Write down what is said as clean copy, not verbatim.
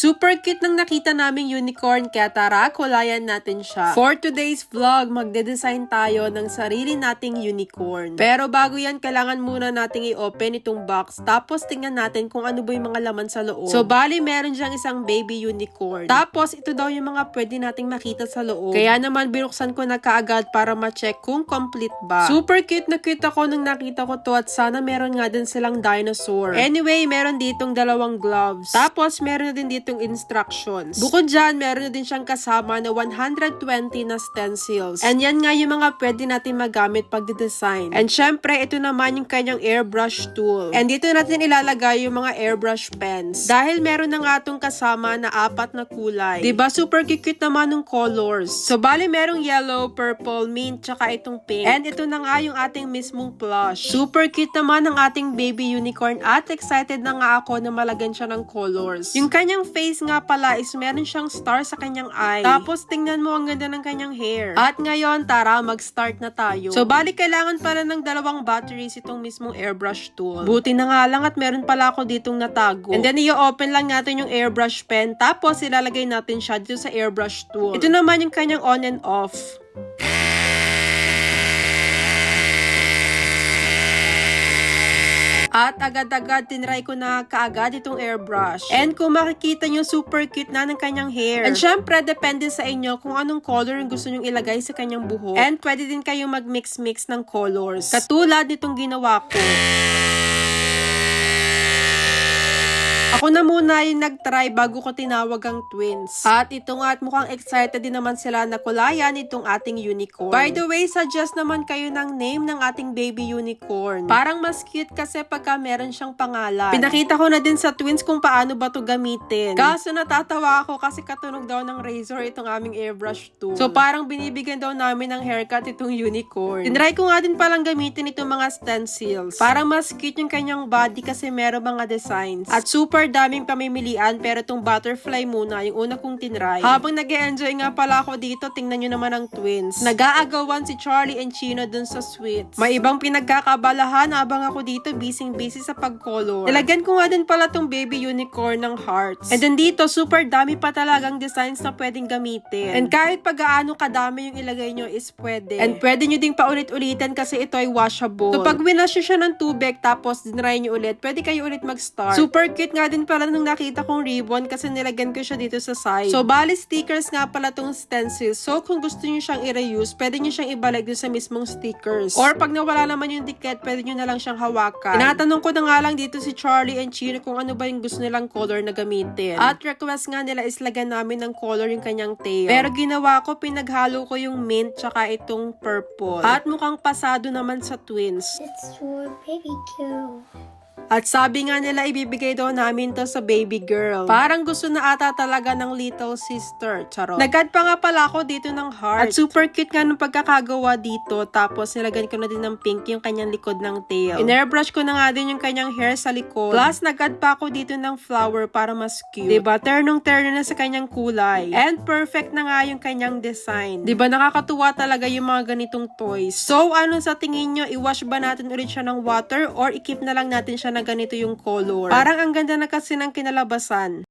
Super cute nang nakita naming unicorn, kaya tara, kulayan natin siya. For today's vlog, magde-design tayo ng sarili nating unicorn. Pero bago yan, kailangan muna nating i-open itong box, tapos tingnan natin kung ano ba yung mga laman sa loob. So, bali, meron diyang isang baby unicorn. Tapos, ito daw yung mga pwede nating makita sa loob. Kaya naman, binuksan ko na kaagad para ma-check kung complete ba. Super cute na cute ako nung nakita ko to, at sana meron nga din silang dinosaur. Anyway, meron ditong dalawang gloves. Tapos, meron na din ditong instructions. Bukod dyan, meron na din siyang kasama na 120 na stencils. And yan nga yung mga pwede natin magamit pag design. And syempre, ito naman yung kanyang airbrush tool. And dito natin ilalagay yung mga airbrush pens. Dahil meron na nga itong kasama na 4 na kulay. Diba? Super cute naman ng colors. So, bali merong yellow, purple, mint, tsaka itong pink. And ito na nga yung ating mismong plush. Super cute naman ang ating baby unicorn at excited na nga ako na malagyan siya ng colors. Yung kanyang face nga pala is meron siyang star sa kanyang eye. Tapos tingnan mo ang ganda ng kanyang hair. At ngayon, tara, mag-start na tayo. So, bali kailangan pala ng 2 batteries itong mismong airbrush tool. Buti na nga lang at meron pala ako ditong natago. And then, i-open lang natin yung airbrush pen. Tapos, ilalagay natin siya dito sa airbrush tool. Ito naman yung kanyang on and off. At agad-agad tinry ko na kaagad itong airbrush. And kung makikita nyo, super cute na ng kanyang hair. And syempre, depende sa inyo kung anong color yung gusto nyong ilagay sa kanyang buhok. And pwede din kayong mag-mix-mix ng colors. Katulad nitong ginawa ko. Ako na muna yung nag-try bago ko tinawag ang twins. At ito nga, at mukhang excited din naman sila na kulayan itong ating unicorn. By the way, suggest naman kayo ng name ng ating baby unicorn. Parang mas cute kasi pagka meron siyang pangalan. Pinakita ko na din sa twins kung paano ba to gamitin. Kaso natatawa ako kasi katunog daw ng razor itong aming airbrush tool. So parang binibigyan daw namin ng haircut itong unicorn. Tinry ko nga din palang gamitin itong mga stencils. Parang mas cute yung kanyang body kasi meron mga designs. At super daming pamimilian, pero itong butterfly muna yung una kong tinry. Habang nag-e-enjoy nga pala ako dito, tingnan nyo naman ang twins. Nag-aagawan si Charlie and Chino dun sa sweets. May ibang pinagkakabalahan habang ako dito busy sa pag-color. Nilagyan ko nga din pala tong baby unicorn ng hearts. And then dito, super dami pa talagang designs na pwedeng gamitin. And kahit pag-aano kadami yung ilagay nyo is pwede. And pwede nyo ding paulit-ulitin kasi ito ay washable. So pag winash nyo siya ng tubig tapos dinry nyo ulit, pwede kayo ulit mag-start. Super cute nga din pala nung nakita kong ribbon kasi nilagyan ko siya dito sa side. So, bali stickers nga pala tong stencils. So, kung gusto niyo siyang i-reuse, pwede niyo siyang ibalik dun sa mismong stickers. Or, pag nawala naman yung dikit, pwede niyo na lang siyang hawakan. Tinatanong ko na nga lang dito si Charlie and Chino kung ano ba yung gusto nilang color na gamitin. At request nga nila is lagyan namin ng color yung kanyang tail. Pero ginawa ko, pinaghalo ko yung mint tsaka itong purple. At mukhang pasado naman sa twins. It's your baby girl. At sabi nga nila, ibibigay daw namin to sa baby girl. Parang gusto na ata talaga ng little sister. Charot. Nag-add pa nga pala ako dito ng heart. At super cute nga nung pagkakagawa dito. Tapos nilagyan ko na din ng pink yung kanyang likod ng tail. In-airbrush ko na nga din yung kanyang hair sa likod. Plus, nag-add pa ako dito ng flower para mas cute. Diba? Ternong-terno na sa kanyang kulay. And perfect na nga yung kanyang design. Diba? Nakakatuwa talaga yung mga ganitong toys. So, ano sa tingin nyo? I-wash ba natin ulit siya ng water or i-keep na lang natin siya na ganito yung color? Parang ang ganda na kasi ng kinalabasan.